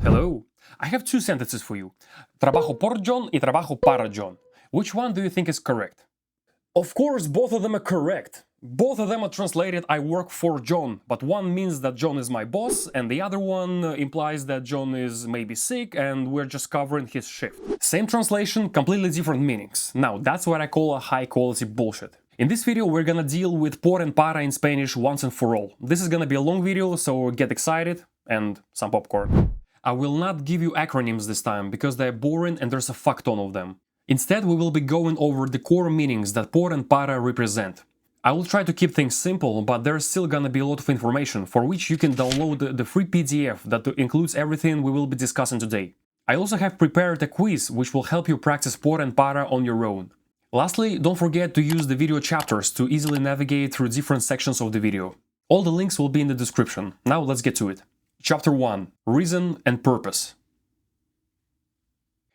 Hello. I have two sentences for you. Trabajo por John y trabajo para John. Which one do you think is correct? Of course, both of them are correct. Both of them are translated I work for John, but one means that John is my boss, and the other one implies that John is maybe sick and we're just covering his shift. Same translation, completely different meanings. Now, that's what I call a high-quality bullshit. In this video, we're gonna deal with por and para in Spanish once and for all. This is gonna be a long video, so get excited and some popcorn. I will not give you acronyms this time, because they're boring and there's a fuck ton of them. Instead, we will be going over the core meanings that por and para represent. I will try to keep things simple, but there's still gonna be a lot of information, for which you can download the free PDF that includes everything we will be discussing today. I also have prepared a quiz which will help you practice por and para on your own. Lastly, don't forget to use the video chapters to easily navigate through different sections of the video. All the links will be in the description. Now let's get to it. Chapter 1. Reason and Purpose.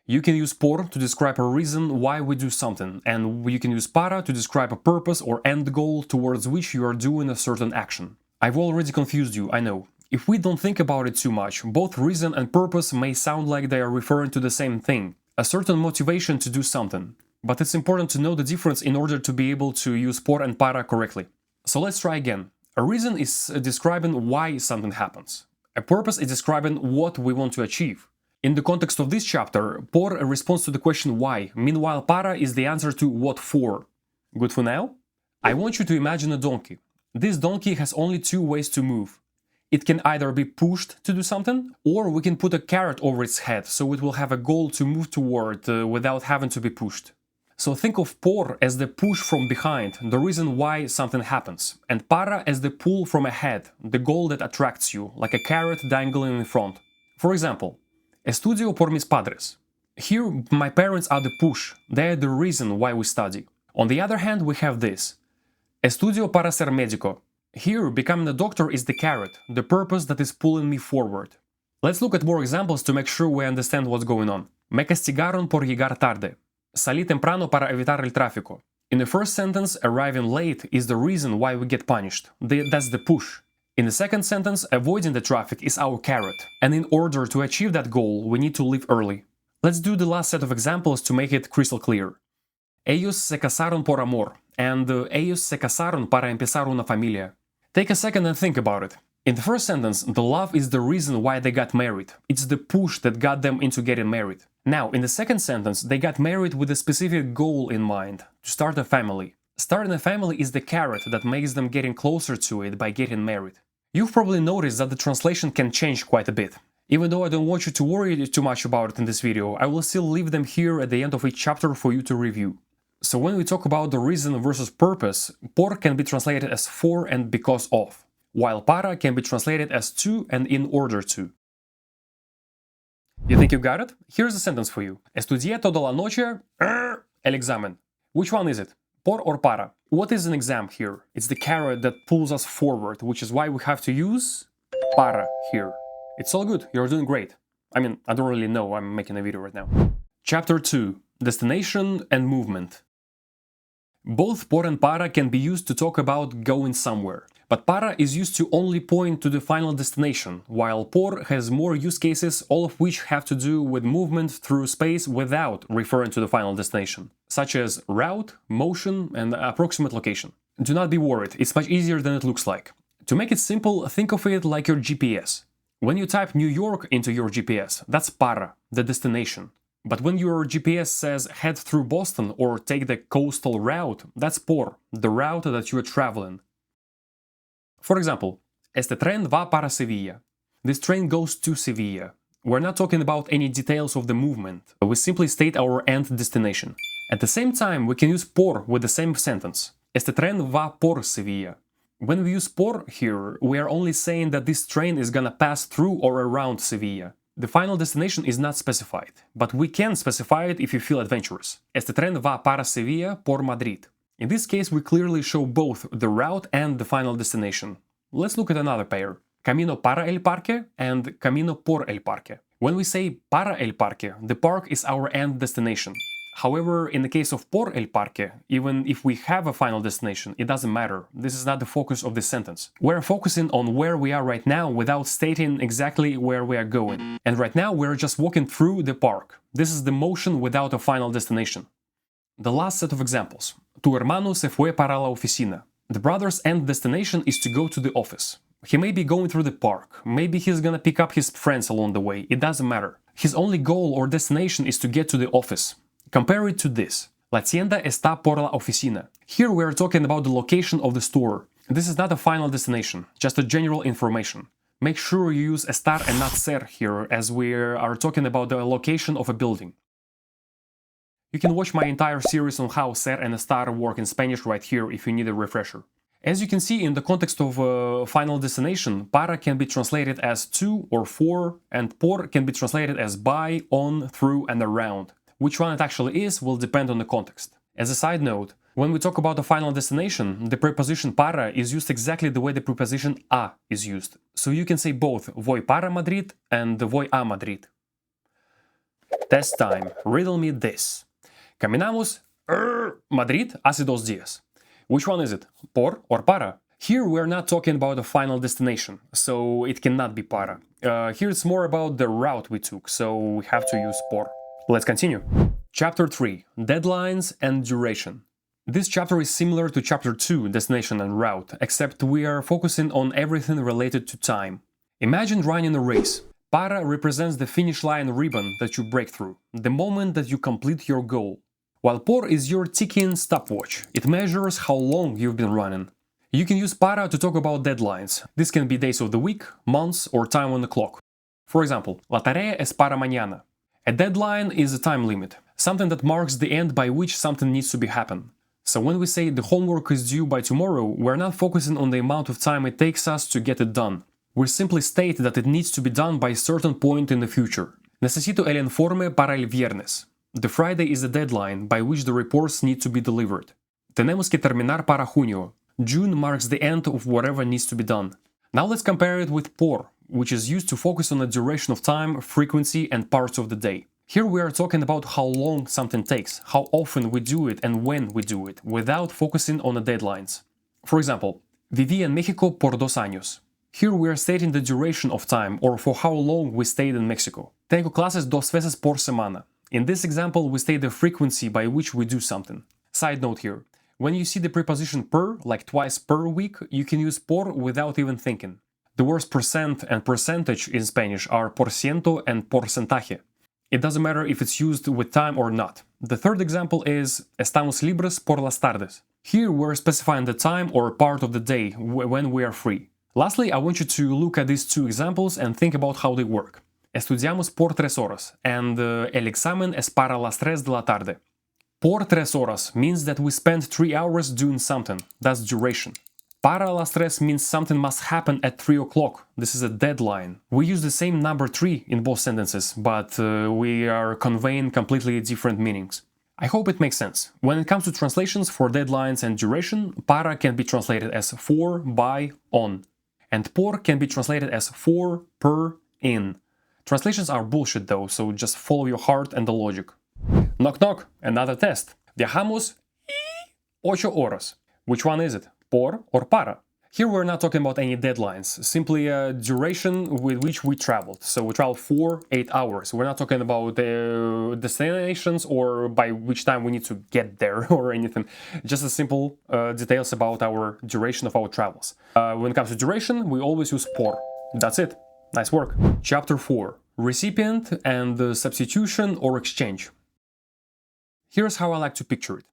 You can use por to describe a reason why we do something, and you can use para to describe a purpose or end goal towards which you are doing a certain action. I've already confused you, I know. If we don't think about it too much, both reason and purpose may sound like they are referring to the same thing, a certain motivation to do something. But it's important to know the difference in order to be able to use por and para correctly. So let's try again. A reason is describing why something happens. A purpose is describing what we want to achieve. In the context of this chapter, por responds to the question why, meanwhile para is the answer to what for. Good for now? I want you to imagine a donkey. This donkey has only two ways to move. It can either be pushed to do something, or we can put a carrot over its head so it will have a goal to move toward without having to be pushed. So think of por as the push from behind, the reason why something happens, and para as the pull from ahead, the goal that attracts you, like a carrot dangling in front. For example, estudio por mis padres. Here, my parents are the push, they are the reason why we study. On the other hand, we have this. Estudio para ser médico. Here, becoming a doctor is the carrot, the purpose that is pulling me forward. Let's look at more examples to make sure we understand what's going on. Me castigaron por llegar tarde. Salí temprano para evitar el tráfico. In the first sentence, arriving late is the reason why we get punished. That's the push. In the second sentence, avoiding the traffic is our carrot. And in order to achieve that goal, we need to leave early. Let's do the last set of examples to make it crystal clear. Ellos se casaron por amor, and ellos se casaron para empezar una familia. Take a second and think about it. In the first sentence, the love is the reason why they got married. It's the push that got them into getting married. Now, in the second sentence, they got married with a specific goal in mind, to start a family. Starting a family is the carrot that makes them getting closer to it by getting married. You've probably noticed that the translation can change quite a bit. Even though I don't want you to worry too much about it in this video, I will still leave them here at the end of each chapter for you to review. So when we talk about the reason versus purpose, por can be translated as for and because of, while para can be translated as to and in order to. You think you got it? Here's a sentence for you. Estudié toda la noche el examen. Which one is it? Por or para? What is an exam here? It's the carrot that pulls us forward, which is why we have to use para here. It's all good, you're doing great. I mean, I don't really know, I'm making a video right now. Chapter 2. Destination and Movement. Both por and para can be used to talk about going somewhere, but para is used to only point to the final destination, while por has more use cases, all of which have to do with movement through space without referring to the final destination, such as route, motion, and approximate location. Do not be worried, it's much easier than it looks like. To make it simple, think of it like your GPS. When you type New York into your GPS, that's para, the destination. But when your GPS says head through Boston or take the coastal route, that's por, the route that you are traveling. For example, este tren va para Sevilla. This train goes to Sevilla. We're not talking about any details of the movement, we simply state our end destination. At the same time, we can use por with the same sentence. Este tren va por Sevilla. When we use por here, we are only saying that this train is gonna pass through or around Sevilla. The final destination is not specified, but we can specify it if you feel adventurous. Este tren va para Sevilla por Madrid. In this case, we clearly show both the route and the final destination. Let's look at another pair. Camino para el parque and camino por el parque. When we say para el parque, the park is our end destination. However, in the case of por el parque, even if we have a final destination, it doesn't matter. This is not the focus of this sentence. We're focusing on where we are right now without stating exactly where we are going. And right now we're just walking through the park. This is the motion without a final destination. The last set of examples. Tu hermano se fue para la oficina. The brother's end destination is to go to the office. He may be going through the park. Maybe he's gonna pick up his friends along the way. It doesn't matter. His only goal or destination is to get to the office. Compare it to this. La tienda está por la oficina. Here we are talking about the location of the store. This is not a final destination, just a general information. Make sure you use estar and not ser here, as we are talking about the location of a building. You can watch my entire series on how ser and estar work in Spanish right here if you need a refresher. As you can see, in the context of a final destination, para can be translated as to or for, and por can be translated as by, on, through, and around. Which one it actually is will depend on the context. As a side note, when we talk about a final destination, the preposition para is used exactly the way the preposition a is used. So you can say both voy para Madrid and voy a Madrid. Test time. Riddle me this. Caminamos Madrid hace 2 días. Which one is it? Por or para? Here we're not talking about a final destination, so it cannot be para. Here it's more about the route we took, so we have to use por. Let's continue. Chapter 3. Deadlines and duration. This chapter is similar to Chapter 2, Destination and Route, except we are focusing on everything related to time. Imagine running a race. Para represents the finish line ribbon that you break through, the moment that you complete your goal. While por is your ticking stopwatch. It measures how long you've been running. You can use para to talk about deadlines. This can be days of the week, months, or time on the clock. For example, la tarea es para mañana. A deadline is a time limit, something that marks the end by which something needs to be happen. So when we say the homework is due by tomorrow, we're not focusing on the amount of time it takes us to get it done. We simply state that it needs to be done by a certain point in the future. Necesito el informe para el viernes. The Friday is the deadline by which the reports need to be delivered. Tenemos que terminar para junio. June marks the end of whatever needs to be done. Now let's compare it with por, which is used to focus on the duration of time, frequency, and parts of the day. Here we are talking about how long something takes, how often we do it and when we do it, without focusing on the deadlines. For example, viví en México por 2 años. Here we are stating the duration of time, or for how long we stayed in Mexico. Tengo clases 2 veces por semana. In this example, we state the frequency by which we do something. Side note here. When you see the preposition per, like twice per week, you can use por without even thinking. The words percent and percentage in Spanish are por ciento and porcentaje. It doesn't matter if it's used with time or not. The third example is estamos libres por las tardes. Here we're specifying the time or part of the day when we are free. Lastly, I want you to look at these 2 examples and think about how they work. Estudiamos por 3 horas and el examen es para las 3 de la tarde. Por 3 horas means that we spend 3 hours doing something. That's duration. Para las 3 means something must happen at 3 o'clock. This is a deadline. We use the same number 3 in both sentences, but we are conveying completely different meanings. I hope it makes sense. When it comes to translations for deadlines and duration, para can be translated as for, by, on. And por can be translated as for, per, in. Translations are bullshit though, so just follow your heart and the logic. Knock knock, another test. Viajamos 8 horas. Which one is it? Por or para? Here we're not talking about any deadlines, simply a duration with which we traveled. So we traveled for 8 hours. We're not talking about destinations or by which time we need to get there or anything. Just a simple details about our duration of our travels. When it comes to duration, we always use por. That's it. Nice work. Chapter 4. Recipient and substitution or exchange. Here's how I like to picture it.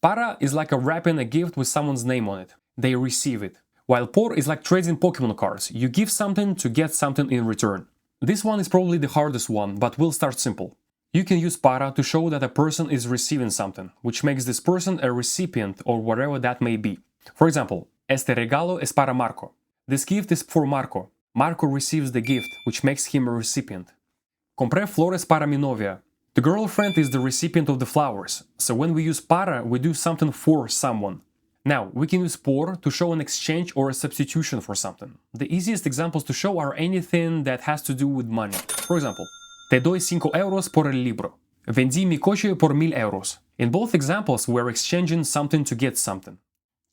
Para is like wrapping a gift with someone's name on it. They receive it. While por is like trading Pokémon cards. You give something to get something in return. This one is probably the hardest one, but we'll start simple. You can use para to show that a person is receiving something, which makes this person a recipient or whatever that may be. For example, este regalo es para Marco. This gift is for Marco. Marco receives the gift, which makes him a recipient. Compré flores para mi novia. The girlfriend is the recipient of the flowers, so when we use para, we do something for someone. Now, we can use por to show an exchange or a substitution for something. The easiest examples to show are anything that has to do with money. For example, te doy 5 euros por el libro. Vendí mi coche por 1000 euros. In both examples, we're exchanging something to get something.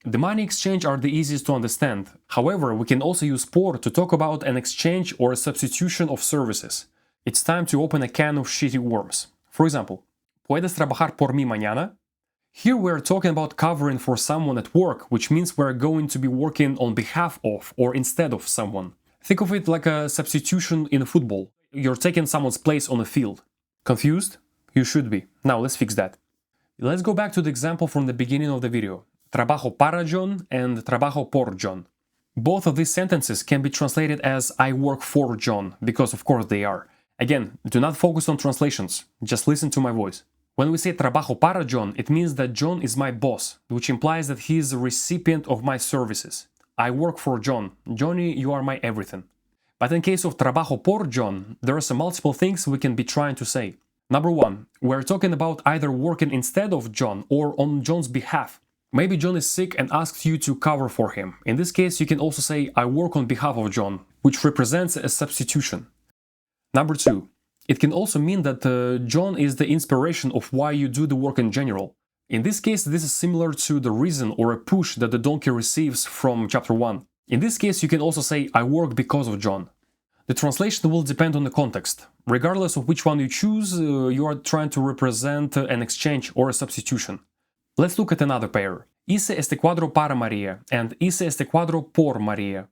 The money exchange are the easiest to understand. However, we can also use por to talk about an exchange or a substitution of services. It's time to open a can of shitty worms. For example, ¿Puedes trabajar por mí mañana? Here we're talking about covering for someone at work, which means we're going to be working on behalf of or instead of someone. Think of it like a substitution in football. You're taking someone's place on the field. Confused? You should be. Now let's fix that. Let's go back to the example from the beginning of the video. Trabajo para John and trabajo por John. Both of these sentences can be translated as I work for John, because of course they are. Again, do not focus on translations, just listen to my voice. When we say trabajo para John, it means that John is my boss, which implies that he is a recipient of my services. I work for John. Johnny, you are my everything. But in case of trabajo por John, there are some multiple things we can be trying to say. Number one, we're talking about either working instead of John or on John's behalf. Maybe John is sick and asks you to cover for him. In this case, you can also say I work on behalf of John, which represents a substitution. Number two, it can also mean that John is the inspiration of why you do the work in general. In this case, this is similar to the reason or a push that the donkey receives from chapter 1. In this case, you can also say, I work because of John. The translation will depend on the context. Regardless of which one you choose, you are trying to represent an exchange or a substitution. Let's look at another pair. Hice este cuadro para María and hice este cuadro por María.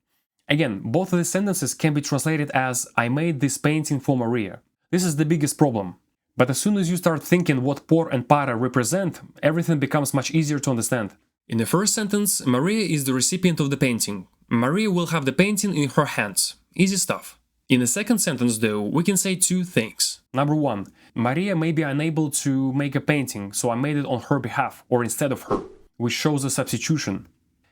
Again, both of these sentences can be translated as I made this painting for Maria. This is the biggest problem. But as soon as you start thinking what por and para represent, everything becomes much easier to understand. In the first sentence, Maria is the recipient of the painting. Maria will have the painting in her hands. Easy stuff. In the second sentence, though, we can say two things. Number one, Maria may be unable to make a painting, so I made it on her behalf, or instead of her, which shows a substitution.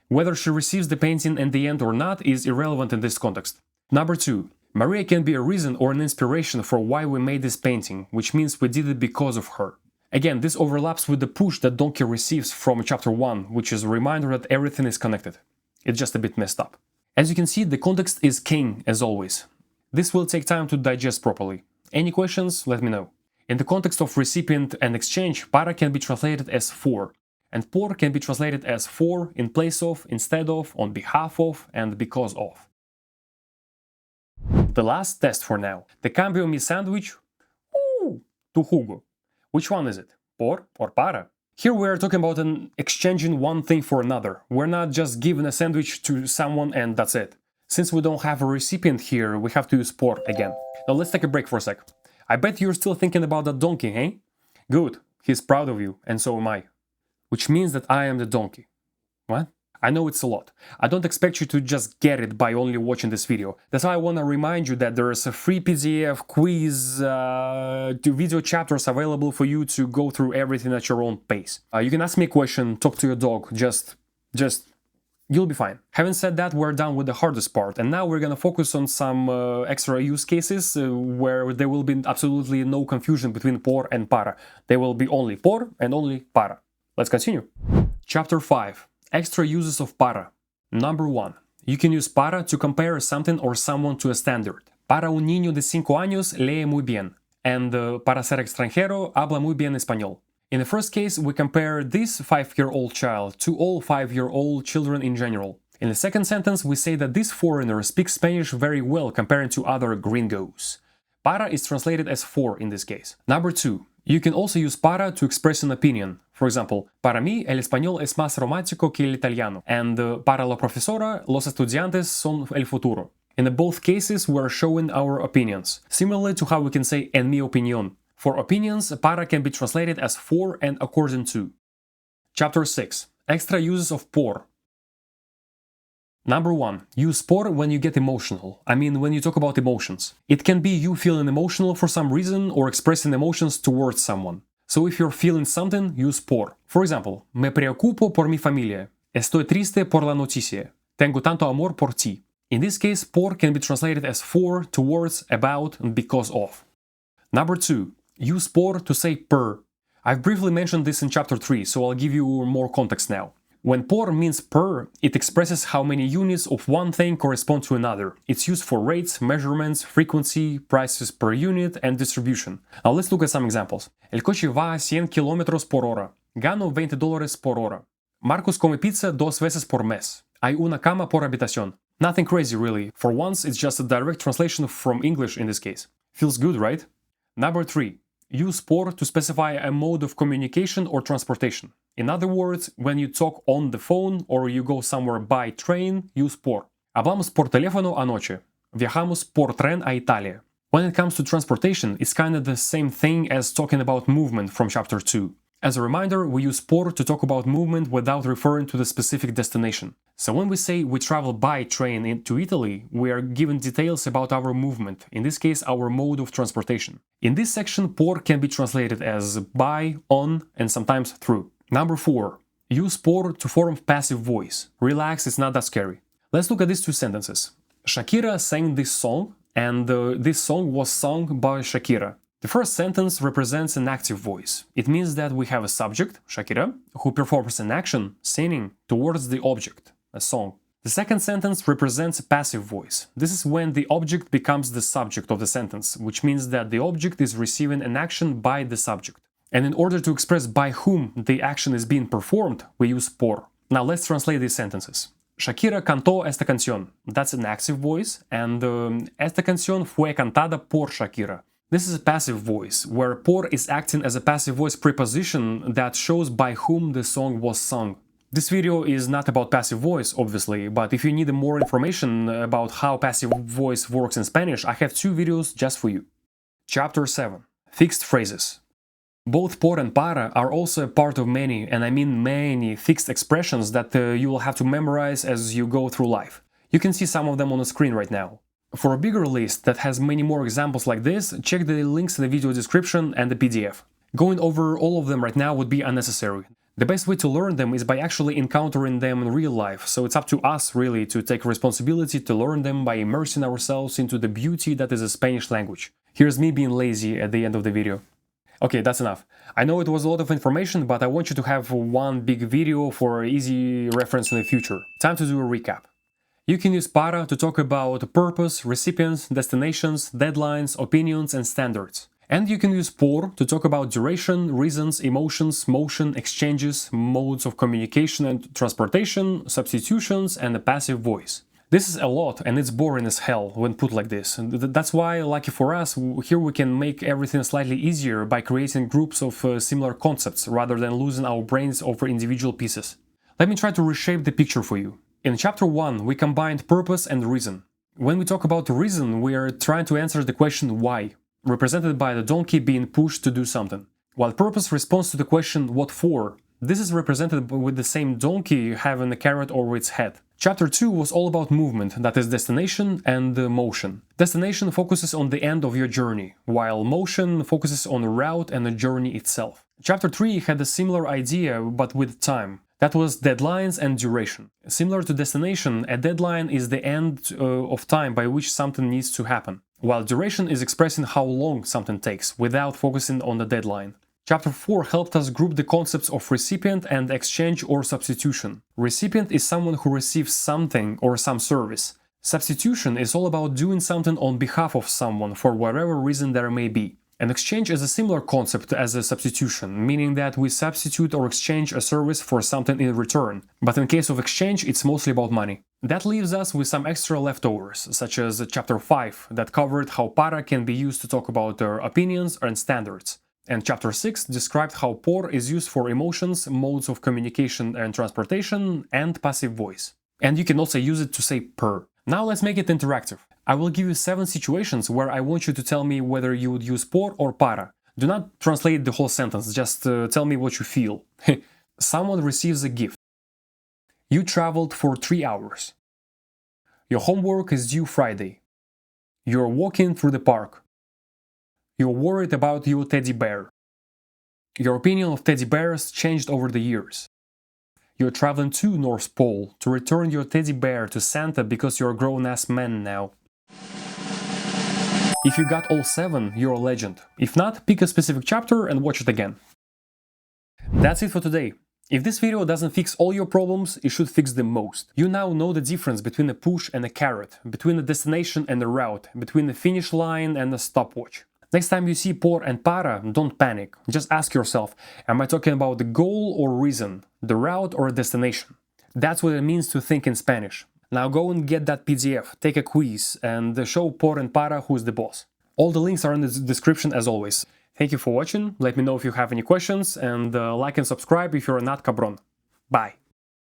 Whether she receives the painting in the end or not is irrelevant in this context. Number two, Maria can be a reason or an inspiration for why we made this painting, which means we did it because of her. Again, this overlaps with the push that Donkey receives from chapter 1, which is a reminder that everything is connected. It's just a bit messed up. As you can see, the context is king, as always. This will take time to digest properly. Any questions? Let me know. In the context of recipient and exchange, para can be translated as for, and por can be translated as for, in place of, instead of, on behalf of, and because of. The last test for now. Te cambio mi sandwich tu jugo. Which one is it? Por or para? Here we are talking about exchanging one thing for another. We're not just giving a sandwich to someone and that's it. Since we don't have a recipient here, we have to use por again. Now let's take a break for a sec. I bet you're still thinking about that donkey, eh? Good. He's proud of you, and so am I. Which means that I am the donkey. What? I know it's a lot. I don't expect you to just get it by only watching this video. That's why I want to remind you that there is a free PDF quiz, video chapters available for you to go through everything at your own pace. You can ask me a question, talk to your dog, just you'll be fine. Having said that, we're done with the hardest part, and now we're gonna focus on some extra use cases where there will be absolutely no confusion between por and para. There will be only por and only para. Let's continue. Chapter 5. Extra uses of para. Number 1. You can use para to compare something or someone to a standard. Para un niño de 5 años lee muy bien, and para ser extranjero habla muy bien español. In the first case, we compare this 5-year-old child to all 5-year-old children in general. In the second sentence, we say that this foreigner speaks Spanish very well compared to other gringos. Para is translated as for in this case. Number 2. You can also use para to express an opinion. For example, para mí el español es más romántico que el italiano, and para la profesora, los estudiantes son el futuro. In both cases, we're showing our opinions, similarly to how we can say en mi opinión. For opinions, para can be translated as for and according to. Chapter 6. Extra uses of por. Number 1. Use por when you get emotional. I mean, when you talk about emotions. It can be you feeling emotional for some reason or expressing emotions towards someone. So if you're feeling something, use por. For example, me preocupo por mi familia. Estoy triste por la noticia. Tengo tanto amor por ti. In this case, por can be translated as for, towards, about, and because of. Number 2. Use por to say per. I've briefly mentioned this in chapter 3, so I'll give you more context now. When por means per, it expresses how many units of one thing correspond to another. It's used for rates, measurements, frequency, prices per unit, and distribution. Now let's look at some examples. El coche va a 100 km por hora. Gano $20 por hora. Marcos come pizza 2 veces por mes. Hay una cama por habitación. Nothing crazy really. For once, it's just a direct translation from English in this case. Feels good, right? Number 3. Use por to specify a mode of communication or transportation. In other words, when you talk on the phone or you go somewhere by train, use por. Hablamos por teléfono anoche. Viajamos por tren a Italia. When it comes to transportation, it's kind of the same thing as talking about movement from chapter 2. As a reminder, we use por to talk about movement without referring to the specific destination. So when we say we travel by train to Italy, we are given details about our movement, in this case our mode of transportation. In this section, por can be translated as by, on, and sometimes through. Number 4. Use por to form passive voice. Relax, it's not that scary. Let's look at these two sentences. Shakira sang this song, and this song was sung by Shakira. The first sentence represents an active voice. It means that we have a subject, Shakira, who performs an action, singing, towards the object, a song. The second sentence represents a passive voice. This is when the object becomes the subject of the sentence, which means that the object is receiving an action by the subject. And in order to express by whom the action is being performed, we use por. Now let's translate these sentences. Shakira cantó esta canción. That's an active voice, and esta canción fue cantada por Shakira. This is a passive voice, where por is acting as a passive voice preposition that shows by whom the song was sung. This video is not about passive voice, obviously, but if you need more information about how passive voice works in Spanish, I have 2 videos just for you. Chapter 7. Fixed phrases. Both por and para are also a part of many, and I mean many, fixed expressions that you will have to memorize as you go through life. You can see some of them on the screen right now. For a bigger list that has many more examples like this, check the links in the video description and the PDF. Going over all of them right now would be unnecessary. The best way to learn them is by actually encountering them in real life, so it's up to us really to take responsibility to learn them by immersing ourselves into the beauty that is the Spanish language. Here's me being lazy at the end of the video. Okay, that's enough. I know it was a lot of information, but I want you to have one big video for easy reference in the future. Time to do a recap. You can use para to talk about purpose, recipients, destinations, deadlines, opinions, and standards. And you can use por to talk about duration, reasons, emotions, motion, exchanges, modes of communication and transportation, substitutions, and a passive voice. This is a lot, and it's boring as hell when put like this. That's why, lucky for us, here we can make everything slightly easier by creating groups of similar concepts rather than losing our brains over individual pieces. Let me try to reshape the picture for you. In chapter 1, we combined purpose and reason. When we talk about reason, we are trying to answer the question why, represented by the donkey being pushed to do something. While purpose responds to the question what for, this is represented with the same donkey having a carrot over its head. Chapter 2 was all about movement, that is destination and motion. Destination focuses on the end of your journey, while motion focuses on the route and the journey itself. Chapter 3 had a similar idea, but with time. That was deadlines and duration. Similar to destination, a deadline is the end of time by which something needs to happen, while duration is expressing how long something takes, without focusing on the deadline. Chapter 4 helped us group the concepts of recipient and exchange or substitution. Recipient is someone who receives something or some service. Substitution is all about doing something on behalf of someone for whatever reason there may be. An exchange is a similar concept as a substitution, meaning that we substitute or exchange a service for something in return. But in case of exchange, it's mostly about money. That leaves us with some extra leftovers, such as Chapter 5, that covered how para can be used to talk about their opinions and standards. And Chapter 6 described how por is used for emotions, modes of communication and transportation, and passive voice. And you can also use it to say per. Now let's make it interactive. I will give you 7 situations where I want you to tell me whether you would use por or para. Do not translate the whole sentence, just tell me what you feel. Someone receives a gift. You traveled for 3 hours. Your homework is due Friday. You're walking through the park. You're worried about your teddy bear. Your opinion of teddy bears changed over the years. You're traveling to North Pole to return your teddy bear to Santa because you're a grown-ass man now. If you got all 7, you're a legend. If not, pick a specific chapter and watch it again. That's it for today. If this video doesn't fix all your problems, it should fix the most. You now know the difference between a push and a carrot, between a destination and a route, between a finish line and a stopwatch. Next time you see por and para, don't panic. Just ask yourself, am I talking about the goal or reason, the route or a destination? That's what it means to think in Spanish. Now go and get that PDF, take a quiz, and show por and para who's the boss. All the links are in the description as always. Thank you for watching, let me know if you have any questions, and like and subscribe if you're not cabron. Bye!